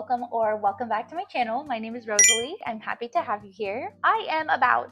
welcome back to my channel. My name is Rosalie. I'm happy to have you here. I am about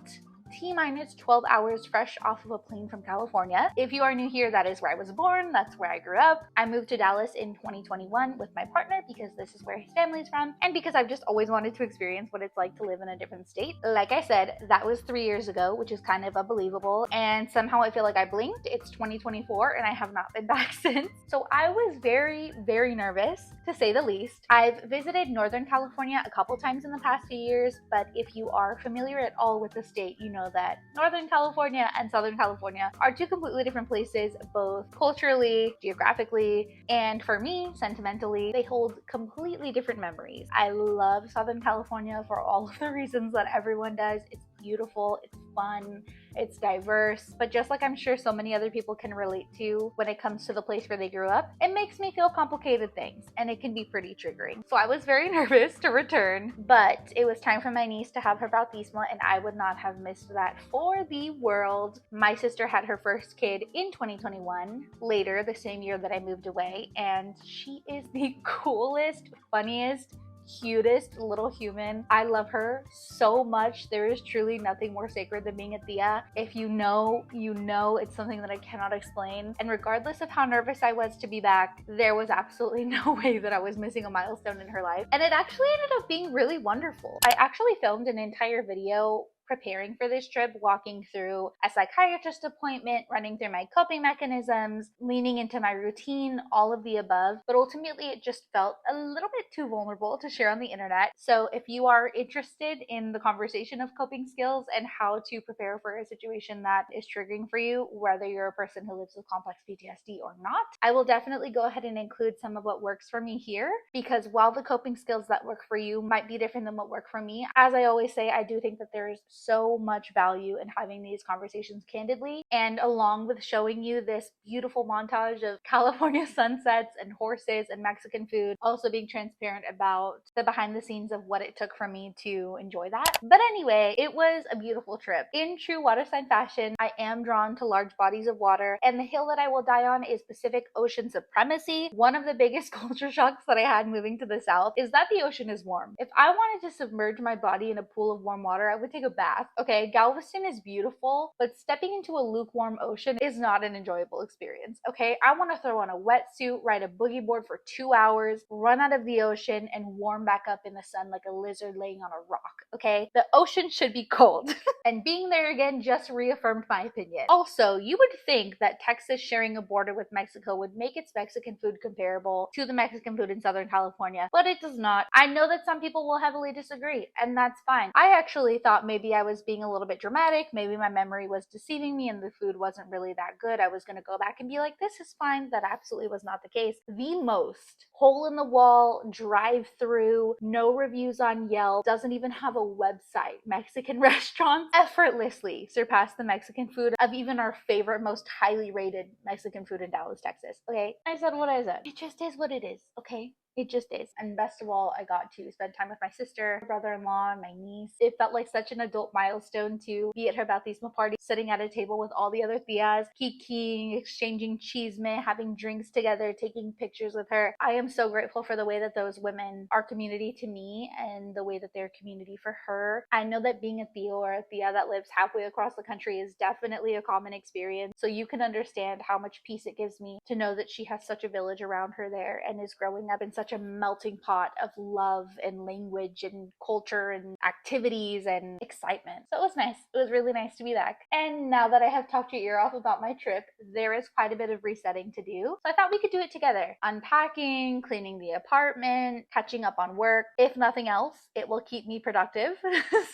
T-minus 12 hours fresh off of a plane from California. If you are new here, that is where I was born. That's where I grew up. I moved to Dallas in 2021 with my partner because this is where his family is from and because I've just always wanted to experience what it's like to live in a different state. Like I said, that was 3 years ago, which is kind of unbelievable. And somehow I feel like I blinked. It's 2024 and I have not been back since. So I was very, very nervous, to say the least. I've visited Northern California a couple times in the past few years, but if you are familiar at all with the state, you know that Northern California and Southern California are two completely different places, both culturally, geographically, and for me, sentimentally, they hold completely different memories. I love Southern California for all of the reasons that everyone does. It's beautiful, it's fun, it's diverse, but just like I'm sure so many other people can relate to when it comes to the place where they grew up, it makes me feel complicated things and it can be pretty triggering. So I was very nervous to return, but it was time for my niece to have her baptismal and I would not have missed that for the world. My sister had her first kid in 2021, later the same year that I moved away, and she is the coolest, funniest, cutest little human. I love her so much. There is truly nothing more sacred than being a tia. If you know, you know. It's something that I cannot explain. And regardless of how nervous I was to be back, there was absolutely no way that I was missing a milestone in her life. And it actually ended up being really wonderful. I actually filmed an entire video preparing for this trip, walking through a psychiatrist appointment, running through my coping mechanisms, leaning into my routine, all of the above. But ultimately, it just felt a little bit too vulnerable to share on the internet. So if you are interested in the conversation of coping skills and how to prepare for a situation that is triggering for you, whether you're a person who lives with complex PTSD or not, I will definitely go ahead and include some of what works for me here, because while the coping skills that work for you might be different than what work for me, as I always say, I do think that there's so much value in having these conversations candidly, and along with showing you this beautiful montage of California sunsets and horses and Mexican food, also being transparent about the behind the scenes of what it took for me to enjoy that. But anyway, it was a beautiful trip. In true water sign fashion, I am drawn to large bodies of water, and the hill that I will die on is Pacific Ocean supremacy. One of the biggest culture shocks that I had moving to the south is that the ocean is warm. If I wanted to submerge my body in a pool of warm water, I would take a bath. Okay, Galveston is beautiful, but stepping into a lukewarm ocean is not an enjoyable experience. Okay, I want to throw on a wetsuit, ride a boogie board for 2 hours, run out of the ocean, and warm back up in the sun like a lizard laying on a rock. Okay, the ocean should be cold. And being there again just reaffirmed my opinion. Also, you would think that Texas sharing a border with Mexico would make its Mexican food comparable to the Mexican food in Southern California, but it does not. I know that some people will heavily disagree, and that's fine. I actually thought maybe I was being a little bit dramatic, maybe my memory was deceiving me and the food wasn't really that good. I was going to go back and be like, this is fine. That absolutely was not the case. The most hole in the wall, drive through, no reviews on Yelp, doesn't even have a website, Mexican restaurants effortlessly surpass the Mexican food of even our favorite, most highly rated Mexican food in Dallas, Texas. Okay, I said what I said. It just is what it is. Okay, it just is. And best of all, I got to spend time with my sister, brother-in-law, and my niece. It felt like such an adult milestone to be at her baptismal party, sitting at a table with all the other tias, kikiing, exchanging chisme, having drinks together, taking pictures with her. I am so grateful for the way that those women are community to me and the way that they're community for her. I know that being a tio or a tia that lives halfway across the country is definitely a common experience. So you can understand how much peace it gives me to know that she has such a village around her there and is growing up in such a melting pot of love and language and culture and activities and excitement. So it was nice. It was really nice to be back. And now that I have talked your ear off about my trip, there is quite a bit of resetting to do. So I thought we could do it together. Unpacking, cleaning the apartment, catching up on work. If nothing else, it will keep me productive.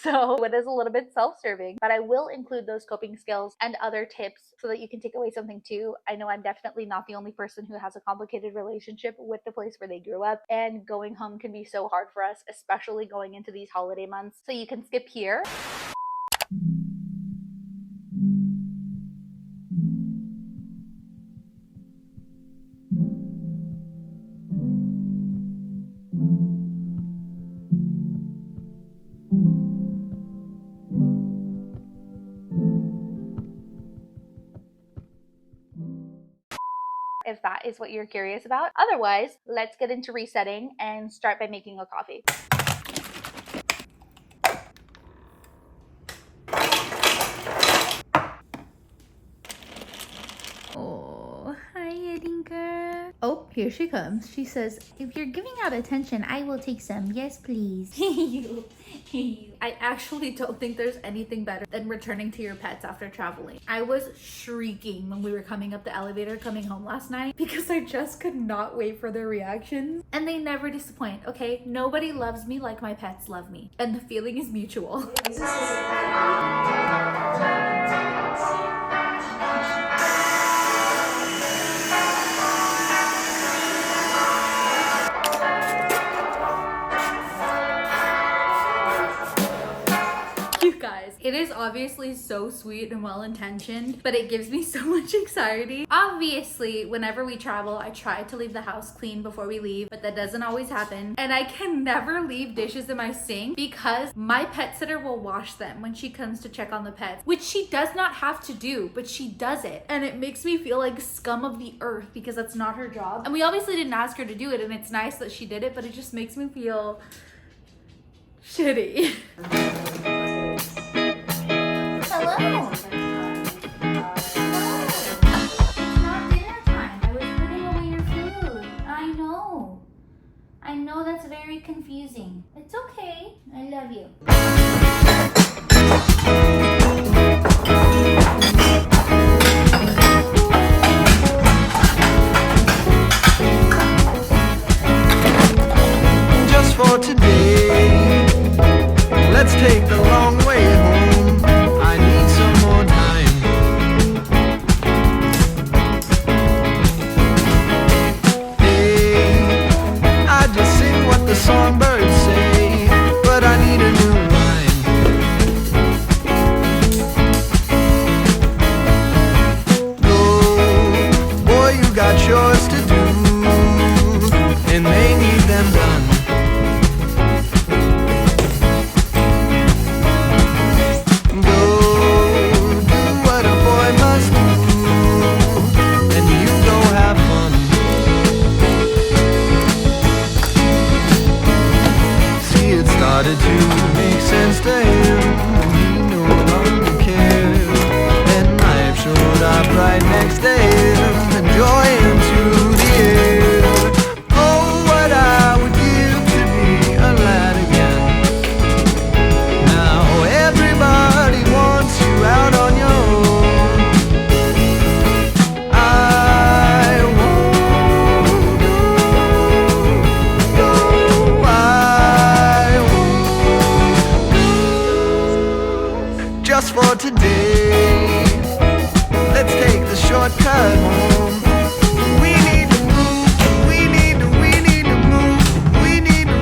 So it is a little bit self-serving, but I will include those coping skills and other tips so that you can take away something too. I know I'm definitely not the only person who has a complicated relationship with the place where they grew up, and going home can be so hard for us, especially going into these holiday months. So you can skip here. if that is what you're curious about. Otherwise, let's get into resetting and start by making a coffee. Oh, hi, Edinka. Oh, here she comes. She says, if you're giving out attention, I will take some. Yes, please. I actually don't think there's anything better than returning to your pets after traveling. I was shrieking when we were coming up the elevator coming home last night because I just could not wait for their reactions. And they never disappoint, okay? Nobody loves me like my pets love me. And the feeling is mutual. It is obviously so sweet and well-intentioned, but it gives me so much anxiety. Obviously, whenever we travel, I try to leave the house clean before we leave, but that doesn't always happen. And I can never leave dishes in my sink because my pet sitter will wash them when she comes to check on the pets, which she does not have to do, but she does it. And it makes me feel like scum of the earth because that's not her job. And we obviously didn't ask her to do it, and it's nice that she did it, but it just makes me feel shitty. Hello. It's not dinner time. I was putting away your food. I know that's very confusing. It's okay. I love you. Just for today, let's take the long way home. I need some more time. Hey, I just sing what the songbirds say, but I need a new line. Go, boy, you got chores to do, and they need them done. Started to make sense to him, he no longer cared, and life showed up right next to him, and joy into the air. Oh, what I would give to be a lad again. Now everybody wants you out on your own. I won't go, I won't. Just for today, let's take the shortcut home. We need to move, we need to move, we need to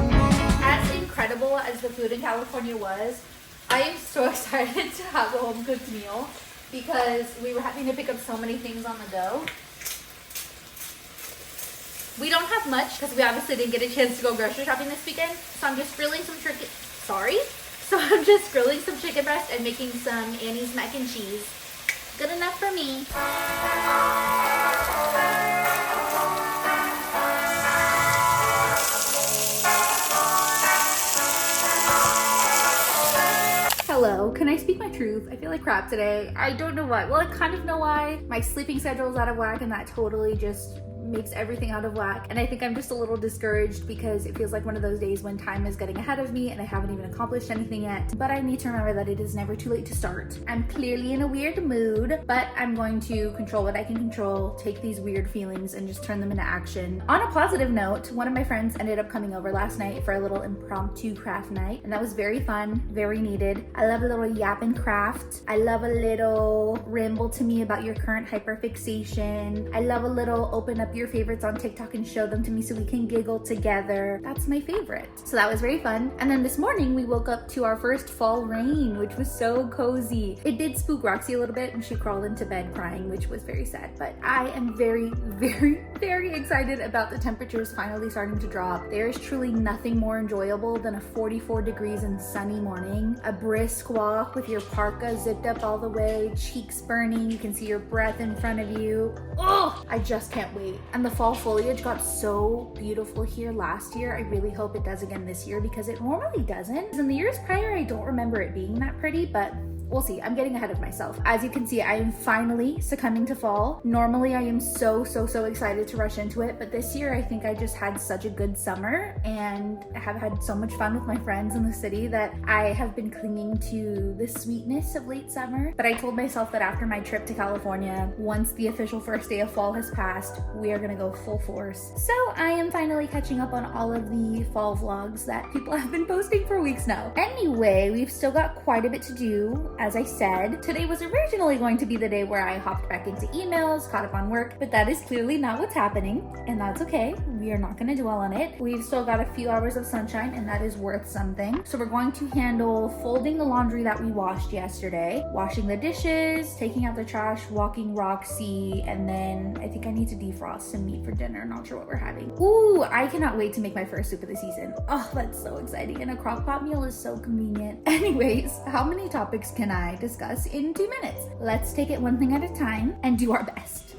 move. As incredible as the food in California was, I am so excited to have a home cooked meal because we were having to pick up so many things on the go. We don't have much because we obviously didn't get a chance to go grocery shopping this weekend, so I'm just grilling some chicken. So I'm just grilling some chicken breast and making some Annie's mac and cheese. Good enough for me. Hello, can I speak my truth? I feel like crap today. I don't know why. Well, I kind of know why. My sleeping schedule is out of whack and that totally just makes everything out of whack. And I think I'm just a little discouraged because it feels like one of those days when time is getting ahead of me and I haven't even accomplished anything yet. But I need to remember that it is never too late to start. I'm clearly in a weird mood, but I'm going to control what I can control, take these weird feelings and just turn them into action. On a positive note, one of my friends ended up coming over last night for a little impromptu craft night, and that was very fun, very needed. I love a little yap and craft. I love a little ramble to me about your current hyperfixation. I love a little open up your favorites on TikTok and show them to me so we can giggle together. That's my favorite. So that was very fun. And then this morning we woke up to our first fall rain, which was so cozy. It did spook Roxy a little bit and she crawled into bed crying, which was very sad. But I am very, very, very excited about the temperatures finally starting to drop. There is truly nothing more enjoyable than a 44 degrees and sunny morning. A brisk walk with your parka zipped up all the way, cheeks burning, you can see your breath in front of you. Oh, Oh, I just can't wait. And the fall foliage got so beautiful here last year. I really hope it does again this year because it normally doesn't. In the years prior, I don't remember it being that pretty, but we'll see. I'm getting ahead of myself. As you can see, I am finally succumbing to fall. Normally, I am so excited to rush into it, but this year I think I just had such a good summer and have had so much fun with my friends in the city that I have been clinging to the sweetness of late summer. But I told myself that after my trip to California, once the official first day of fall has passed, we are gonna go full force. So I am finally catching up on all of the fall vlogs that people have been posting for weeks now. Anyway, we've still got quite a bit to do. As I said, today was originally going to be the day where I hopped back into emails, caught up on work, but that is clearly not what's happening, and that's okay. We are not gonna dwell on it. We've still got a few hours of sunshine, and that is worth something. So we're going to handle folding the laundry that we washed yesterday, washing the dishes, taking out the trash, walking Roxy, and then I think I need to defrost some meat for dinner. Not sure what we're having. Ooh, I cannot wait to make my first soup of the season. Oh, that's so exciting, and a crock pot meal is so convenient. Anyways, how many topics can I discuss in 2 minutes? Let's take it one thing at a time and do our best.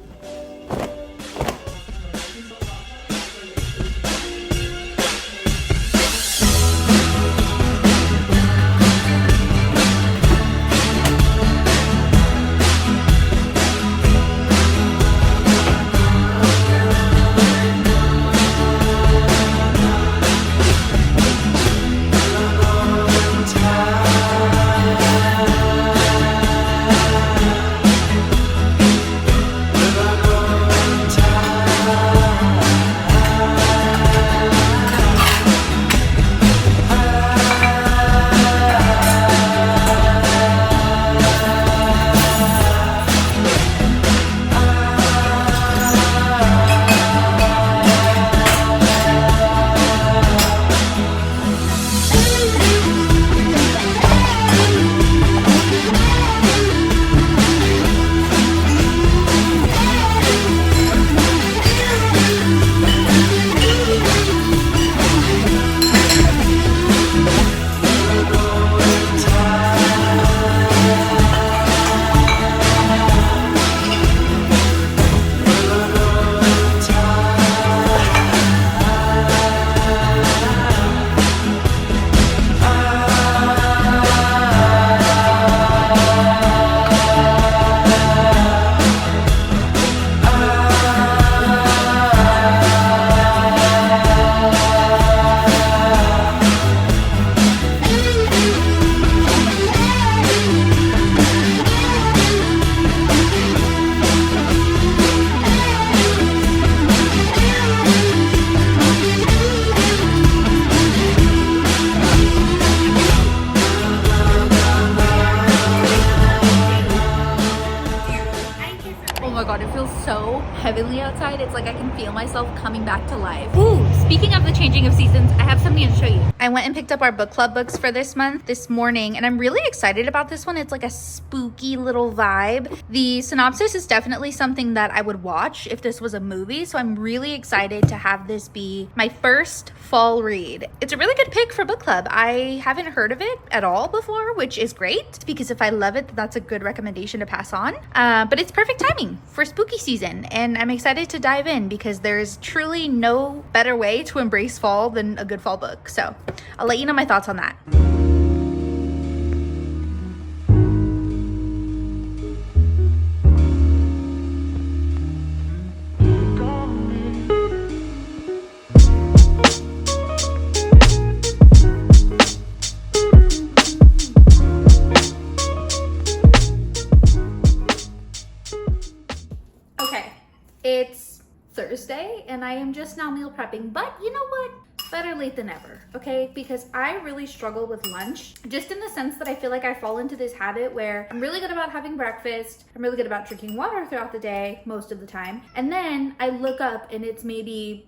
Heavenly outside. It's like I can feel myself coming back to life. Ooh, speaking of the changing of seasons, I have something to show you. I went and picked up our book club books for this month this morning, and I'm really excited about this one. It's like a spooky little vibe. The synopsis is definitely something that I would watch if this was a movie, so I'm really excited to have this be my first fall read. It's a really good pick for book club. I haven't heard of it at all before, which is great because if I love it, that's a good recommendation to pass on. But it's perfect timing for spooky season, and I'm excited to dive in because there's truly no better way to embrace fall than a good fall book. So I'll let you know my thoughts on that. It's Thursday and I am just now meal prepping, but you know what? Better late than never, okay? Because I really struggle with lunch, just in the sense that I feel like I fall into this habit where I'm really good about having breakfast, I'm really good about drinking water throughout the day, most of the time, and then I look up and it's maybe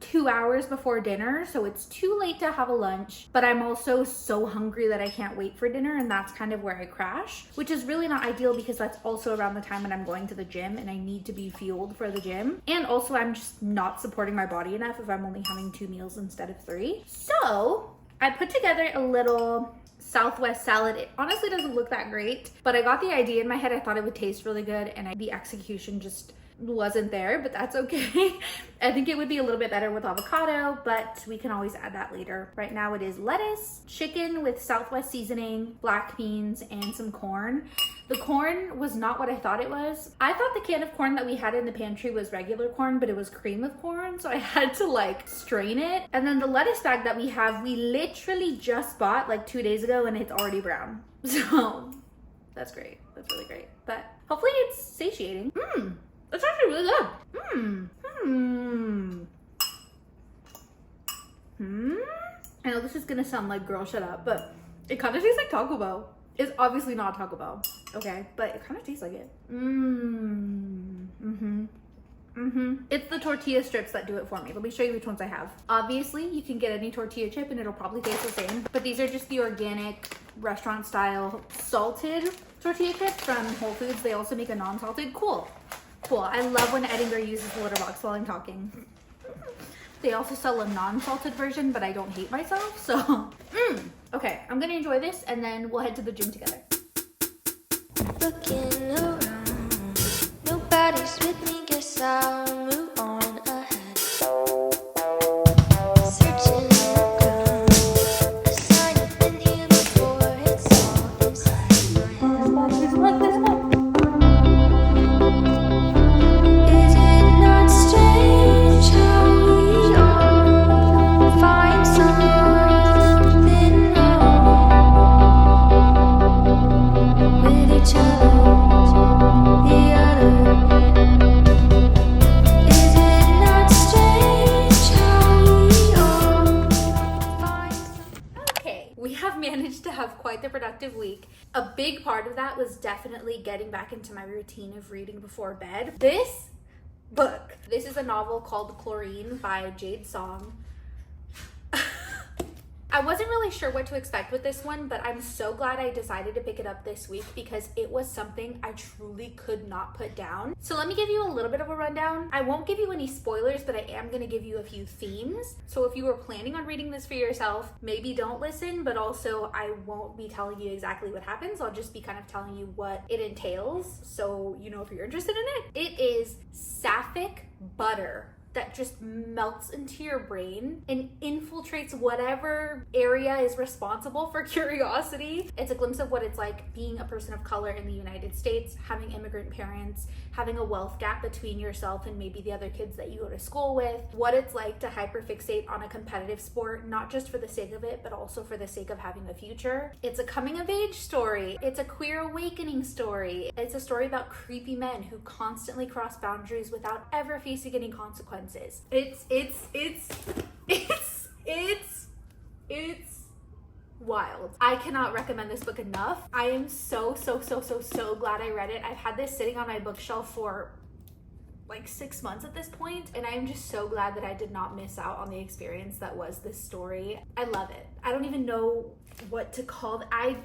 2 hours before dinner, so it's too late to have a lunch, but I'm also so hungry that I can't wait for dinner, and that's kind of where I crash, which is really not ideal because that's also around the time when I'm going to the gym and I need to be fueled for the gym. And also I'm just not supporting my body enough if I'm only having 2 meals instead of 3. So I put together a little Southwest salad. It honestly doesn't look that great, but I got the idea in my head. I thought it would taste really good, and the execution just wasn't there, but that's okay. I think it would be a little bit better with avocado, but we can always add that later. Right now it is lettuce, chicken with Southwest seasoning, black beans, and some corn. The corn was not what I thought it was. I thought the can of corn that we had in the pantry was regular corn, but it was cream of corn, so I had to like strain it. And then the lettuce bag that we have, we literally just bought like 2 days ago, and it's already brown. So that's great. That's really great. But hopefully it's satiating. It's actually really good. I know this is gonna sound like girl shut up, but it kind of tastes like Taco Bell. It's obviously not Taco Bell, okay? But it kind of tastes like it. It's the tortilla strips that do it for me. Let me show you which ones I have. Obviously, you can get any tortilla chip and it'll probably taste the same, but these are just the organic restaurant style salted tortilla chips from Whole Foods. They also make a non-salted. Cool. I love when Edinburgh uses the litter box while I'm talking. They also sell a non-salted version, but I don't hate myself, so. Okay, I'm gonna enjoy this and then we'll head to the gym together. Looking around, nobody's with me, guess I'll move on ahead. Searching the ground, 'cause I've been here before, it's all inside my head. Is it not strange how we all find something wrong with each other, the other? Is it not strange how we all find something? Okay, we have managed to have quite the productive week. A big part of that was definitely getting back into my routine of reading before bed. This book, this is a novel called Chlorine by Jade Song. I wasn't really sure what to expect with this one, but I'm so glad I decided to pick it up this week because it was something I truly could not put down. So let me give you a little bit of a rundown. I won't give you any spoilers, but I am going to give you a few themes. So if you were planning on reading this for yourself, maybe don't listen, but also I won't be telling you exactly what happens. I'll just be kind of telling you what it entails, so you know if you're interested in it. It is sapphic butter that just melts into your brain and infiltrates whatever area is responsible for curiosity. It's a glimpse of what it's like being a person of color in the United States, having immigrant parents, having a wealth gap between yourself and maybe the other kids that you go to school with, what it's like to hyperfixate on a competitive sport, not just for the sake of it, but also for the sake of having a future. It's a coming of age story. It's a queer awakening story. It's a story about creepy men who constantly cross boundaries without ever facing any consequences. It's wild. I cannot recommend this book enough. I am so glad I read it. I've had this sitting on my bookshelf for like 6 months at this point, and I am just so glad that I did not miss out on the experience that was this story. I love it. I don't even know what to call it. I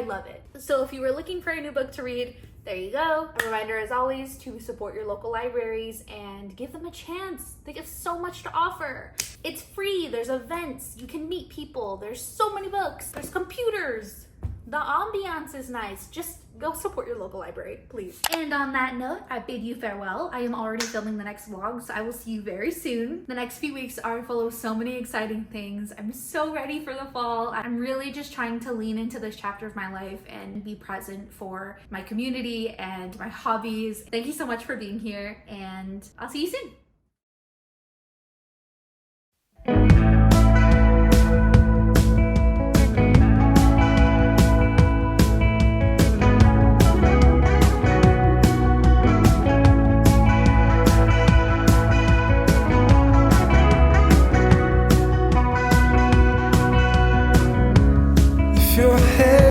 love it. So if you were looking for a new book to read, there you go. A reminder as always to support your local libraries and give them a chance. They have so much to offer. It's free, there's events, you can meet people, there's so many books, there's computers. The ambiance is nice. Just go support your local library, please. And on that note, I bid you farewell. I am already filming the next vlog, so I will see you very soon. The next few weeks are full of so many exciting things. I'm so ready for the fall. I'm really just trying to lean into this chapter of my life and be present for my community and my hobbies. Thank you so much for being here, and I'll see you soon.